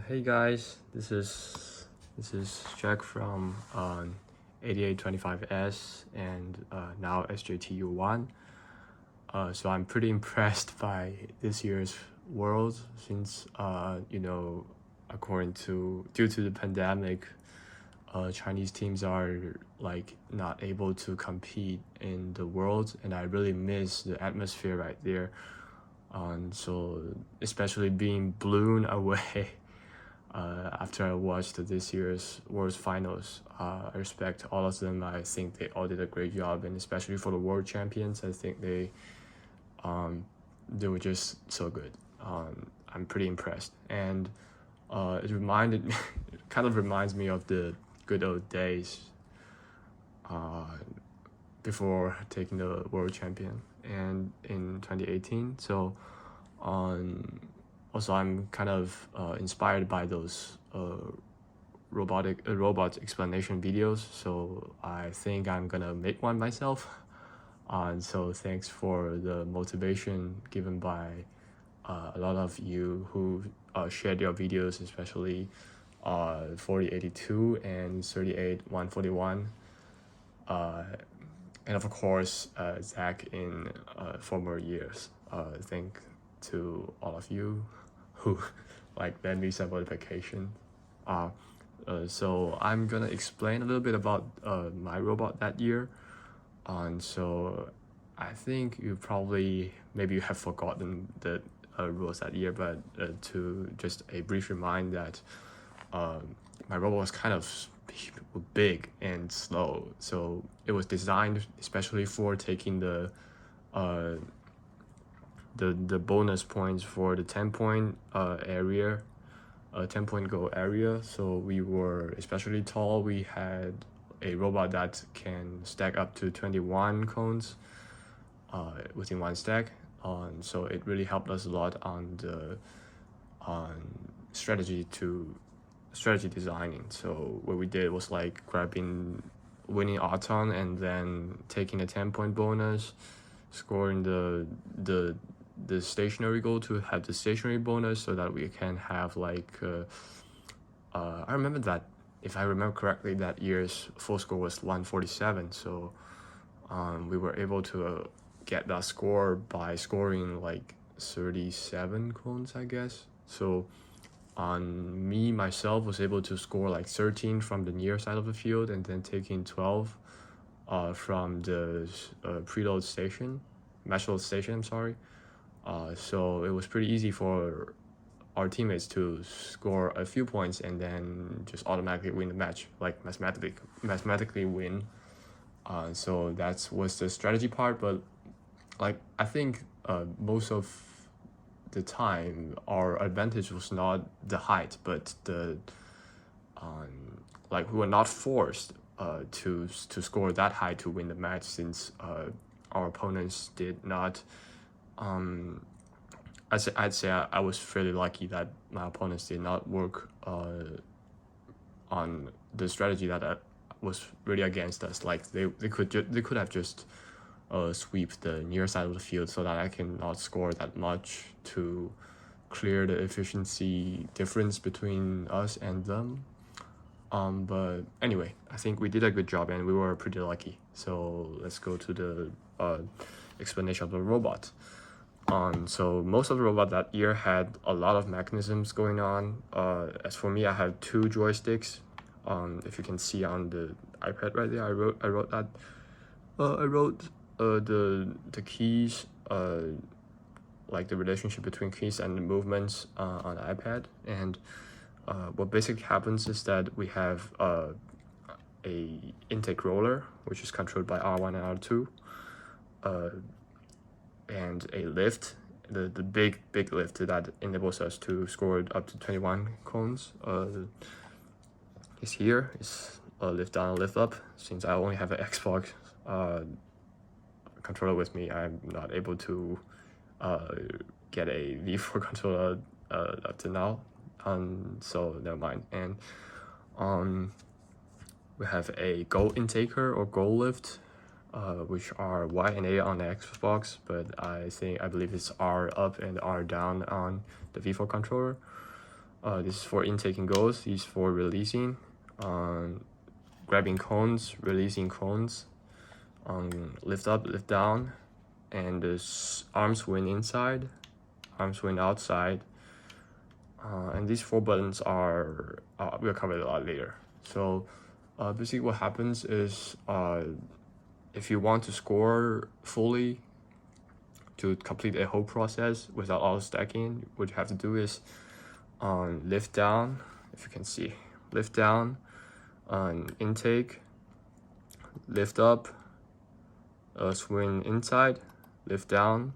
Hey guys, this is Jack from 8825S and now SJTU1. So I'm pretty impressed by this year's World since due to the pandemic, Chinese teams are like not able to compete in the World, and I really miss the atmosphere right there. So especially being blown away after I watched this year's World Finals. I respect all of them. I think they all did a great job, and especially for the world champions, I think they were just so good. I'm pretty impressed, and it reminded me, it kind of reminds me of the good old days before taking the world champion and in 2018. So also I'm kind of inspired by those robot explanation videos, so I think I'm gonna make one myself. So thanks for the motivation given by a lot of you who shared your videos, especially 4082 and 38141, and of course Zach in former years. Thank to all of you who like lend me some motivation. So I'm gonna explain a little bit about my robot that year. So I think maybe you have forgotten the rules that year, but to just a brief remind that my robot was kind of big and slow, so it was designed especially for taking the bonus points for the 10-point area, 10-point goal area. So we were especially tall. We had a robot that can stack up to 21 cones within one stack. So it really helped us a lot on the strategy designing. So what we did was like winning Auton and then taking a 10-point bonus, scoring the stationary goal to have the stationary bonus, so that we can have like I remember that, if I remember correctly, that year's full score was 147. So we were able to get that score by scoring like 37 cones, I guess. So me myself was able to score like 13 from the near side of the field, and then taking 12 from the preload station, match load station, I'm sorry. So it was pretty easy for our teammates to score a few points and then just automatically win the match, like mathematically win. So that was the strategy part, but like I think most of the time our advantage was not the height, but the like we were not forced to score that high to win the match, since our opponents did not. I'd say I was fairly lucky that my opponents did not work on the strategy that was really against us. Like they could have just sweep the near side of the field, so that I cannot score that much to clear the efficiency difference between us and them. But anyway, I think we did a good job and we were pretty lucky. So let's go to the explanation of the robot. So most of the robot that year had a lot of mechanisms going on. As for me, I had 2 joysticks. If you can see on the iPad right there, I wrote that. I wrote the keys, like the relationship between keys and the movements on the iPad. And what basically happens is that we have a intake roller, which is controlled by R1 and R2. And a lift, the big lift that enables us to score up to 21 cones is here. It's a lift down and lift up. Since I only have an Xbox controller with me, I'm not able to get a V4 controller up to now, so never mind. And we have a goal intaker or goal lift, which are Y and A on the Xbox, but I believe it's R up and R down on the V4 controller. This is for intaking goals. These for releasing, grabbing cones, releasing cones, lift up, lift down, and this arm swing inside, arm swing outside. And these 4 buttons are we'll cover it a lot later. So basically what happens is if you want to score fully to complete a whole process without auto stacking, what you have to do is lift down, if you can see, lift down on intake, lift up, swing inside, lift down,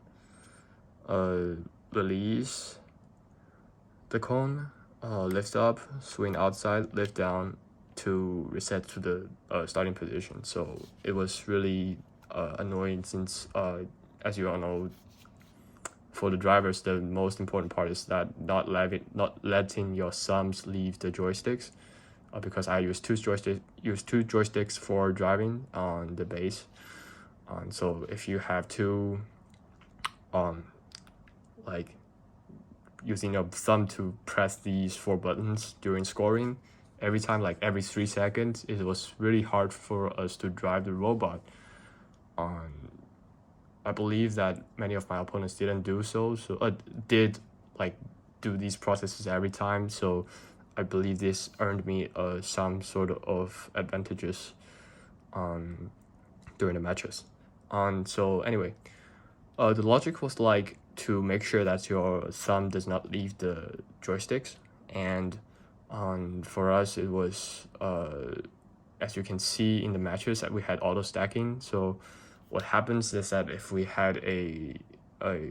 release the cone, lift up, swing outside, lift down to reset to the starting position. So it was really annoying since as you all know, for the drivers, the most important part is that not letting your thumbs leave the joysticks, because I use two joysticks for driving on the base. So if you have two, like using your thumb to press these 4 buttons during scoring, every time, like every 3 seconds, it was really hard for us to drive the robot. I believe that many of my opponents didn't do so did like do these processes every time. So I believe this earned me some sort of advantages during the matches. So anyway, the logic was like to make sure that your thumb does not leave the joysticks, and for us it was as you can see in the matches that we had auto stacking. So what happens is that if we had a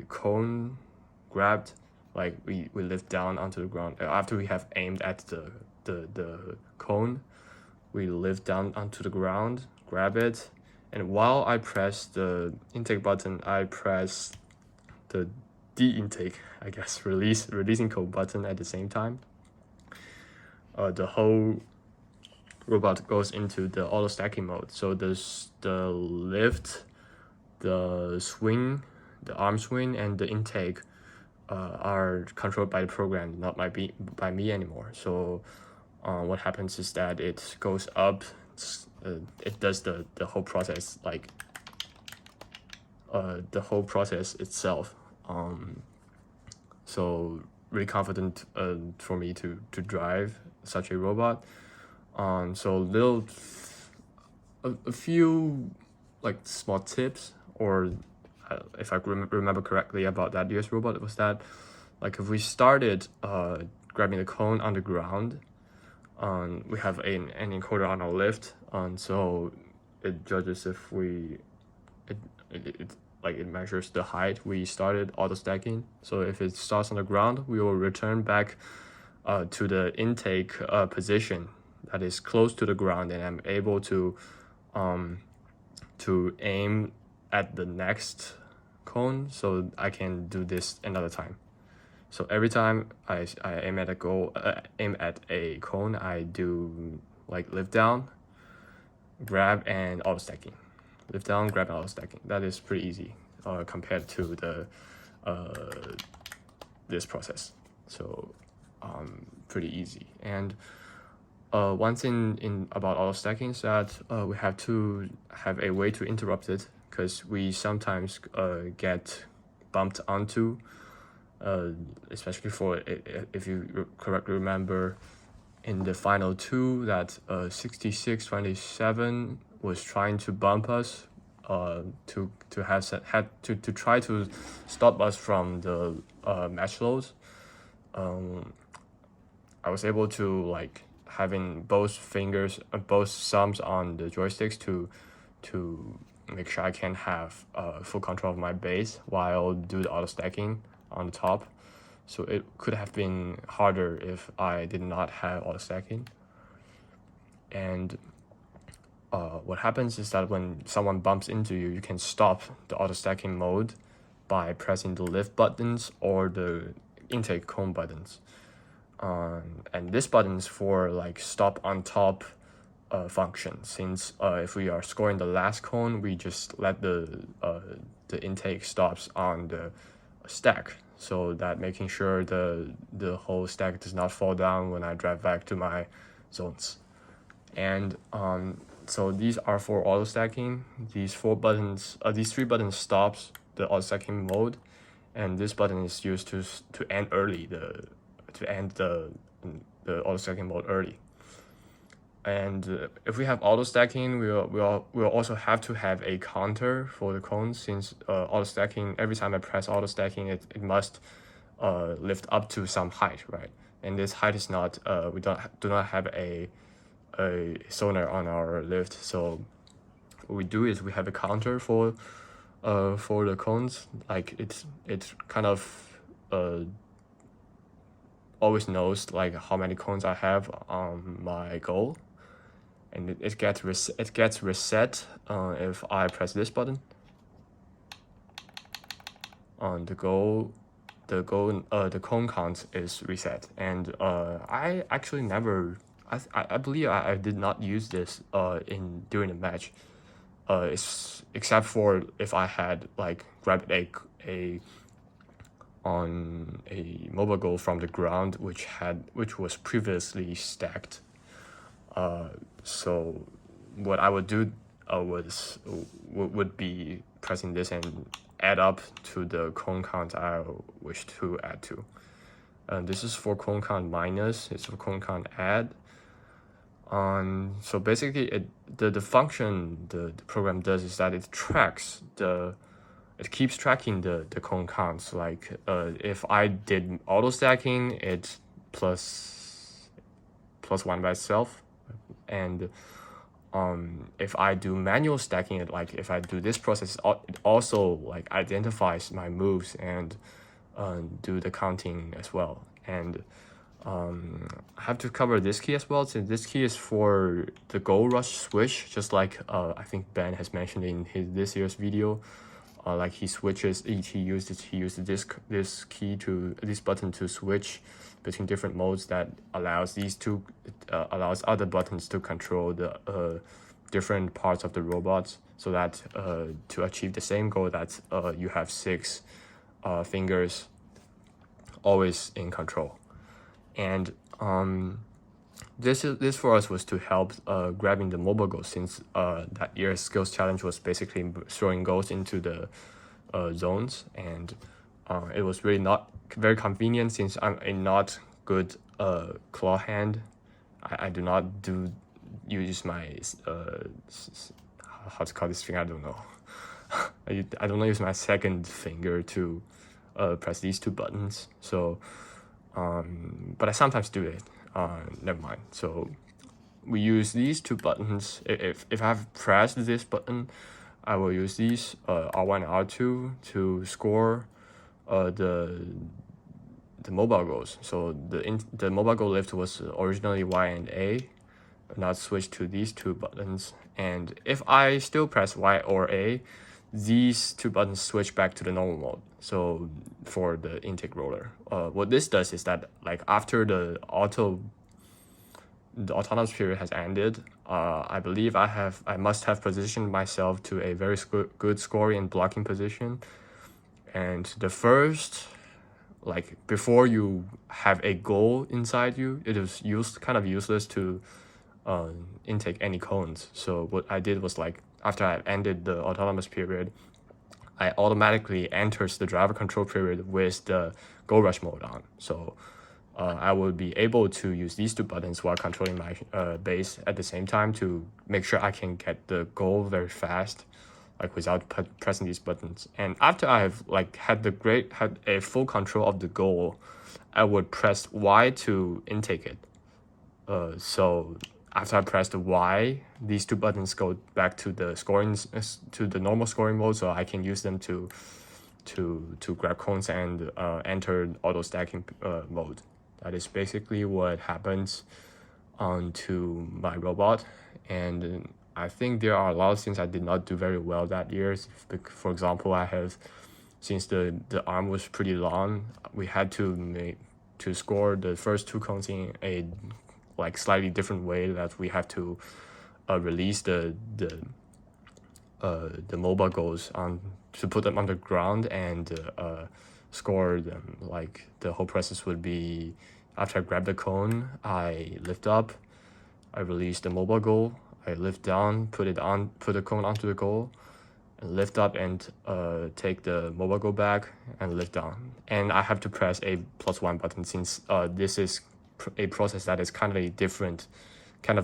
cone grabbed, like we lift down onto the ground after we have aimed at the cone, we lift down onto the ground, grab it, and while I press the intake button, I press the de-intake, I guess, releasing cone button at the same time. The whole robot goes into the auto stacking mode. So there's the lift, the swing, the arm swing, and the intake are controlled by the program, not by me anymore. So what happens is that it goes up, it does the whole process, like the whole process itself. So really confident for me to drive such a robot. So a few like small tips, or if I remember correctly about that US robot, was that like if we started grabbing the cone on the ground, we have an encoder on our lift, so it judges if it measures the height we started auto stacking. So if it starts on the ground, we will return back to the intake position that is close to the ground, and I'm able to aim at the next cone, so I can do this another time. So every time I aim at a cone, I do like lift down, grab, and auto stacking. Lift down, grab, and auto stacking. That is pretty easy compared to the this process. So pretty easy. And one thing about auto stacking is that we have to have a way to interrupt it, because we sometimes get bumped onto, especially for if you correctly remember in the final 2 that 6627 was trying to bump us to try to stop us from the match loads. I was able to like having both thumbs on the joysticks to make sure I can have full control of my base while do the auto stacking on the top. So it could have been harder if I did not have auto stacking. And what happens is that when someone bumps into you, you can stop the auto stacking mode by pressing the lift buttons or the intake cone buttons. And this button is for like stop on top function, since if we are scoring the last cone, we just let the intake stops on the stack. so that making sure the whole stack does not fall down when I drive back to my zones. And so these are for auto stacking. These three buttons stops the auto stacking mode, and this button is used to end the auto stacking mode early. And if we have auto stacking, we'll also have to have a counter for the cones, since auto stacking, every time I press auto stacking, it must lift up to some height, right? And this height is not we do not have a sonar on our lift. So what we do is we have a counter for the cones. Like it's kind of always knows like how many cones I have on my goal, and it gets reset if I press this button. On the cone count is reset. And I actually never, I believe I did not use this during the match, except for if I had like grabbed a mobile goal from the ground which was previously stacked. So what I would do would be pressing this and add up to the cone count I wish to add to. This is for cone count minus. It's for cone count add. So basically, the function the program does is that it keeps tracking the cone counts. Like if I did auto stacking, it's plus 1 by itself, and if I do manual stacking, it like if I do this process, it also like identifies my moves and do the counting as well. And I have to cover this key as well, since this key is for the goal rush switch, just like I think Ben has mentioned in this year's video. Like he used this button to switch between different modes that allows allows other buttons to control the different parts of the robots, so that to achieve the same goal, that you have 6 fingers always in control. And this for us was to help grabbing the mobile goals, since that year's skills challenge was basically throwing goals into the zones, and it was really not very convenient, since I'm a not good claw hand. I do not use my how to call this thing, I don't know. I don't use my second finger to press these 2 buttons. So but I sometimes do it. Never mind. So we use these 2 buttons. If I've pressed this button, I will use these R1 and R2 to score the mobile goals. So the mobile goal lift was originally Y and A, now switched to these 2 buttons. And if I still press Y or A, these 2 buttons switch back to the normal mode. So for the intake roller, what this does is that like after the autonomous period has ended, I believe I must have positioned myself to a very good scoring and blocking position. And the first, like before you have a goal inside you, it is kind of useless to intake any cones. So what I did was, like, after I ended the autonomous period, I automatically enters the driver control period with the goal rush mode on. So I will be able to use these 2 buttons while controlling my base at the same time to make sure I can get the goal very fast, like without pressing these buttons. And after I have like had a full control of the goal, I would press Y to intake it. So after I press the Y, these 2 buttons go back to the to the normal scoring mode, so I can use them to grab cones and enter auto stacking mode. That is basically what happens to my robot. And I think there are a lot of things I did not do very well that year. For example, since the arm was pretty long, we had to score the first 2 cones in a like slightly different way, that we have to release the mobile goals to put them on the ground and score them. Like the whole process would be, after I grab the cone, I lift up, I release the mobile goal, I lift down, put the cone onto the goal, and lift up and take the mobile goal back and lift down. And I have to press a +1 button, since this is a process that is kind of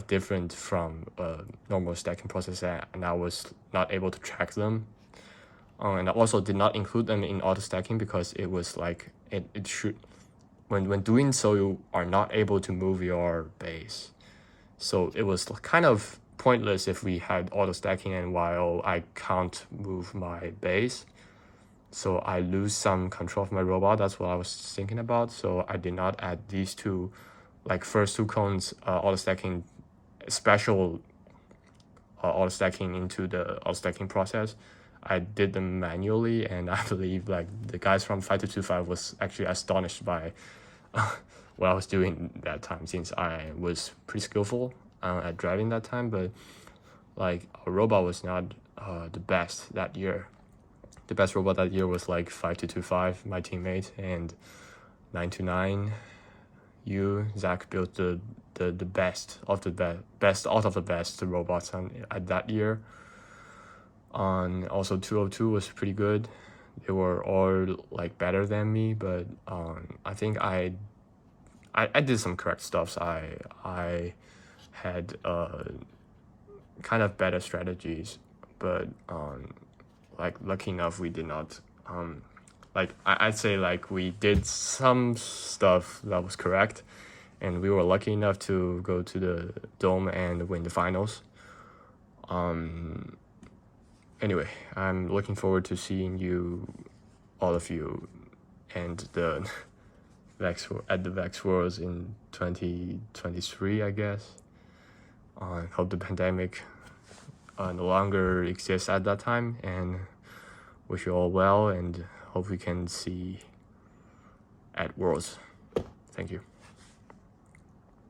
different from normal stacking process, and I was not able to track them. And I also did not include them in auto stacking because it was like it should, when doing so, you are not able to move your base. So it was kind of pointless if we had auto stacking and while I can't move my base. So I lose some control of my robot. That's what I was thinking about. So I did not add these two, like first two cones auto stacking, special auto stacking into the auto stacking process. I did them manually, and I believe like the guys from 5225 was actually astonished by what I was doing that time, since I was pretty skillful at driving that time, but like our robot was not the best that year. The best robot that year was like 5225, my teammate, and 929. Zach built the best of the best out of the best robots at that year. Also 202 was pretty good. They were all like better than me, but I think I did some correct stuffs. I had kind of better strategies, but like lucky enough we did not like I'd say like we did some stuff that was correct, and we were lucky enough to go to the dome and win the finals. Anyway, I'm looking forward to seeing all of you, and the VEX Worlds in 2023, I guess. Hope the pandemic no longer exists at that time, and wish you all well, and hope we can see at Worlds. Thank you.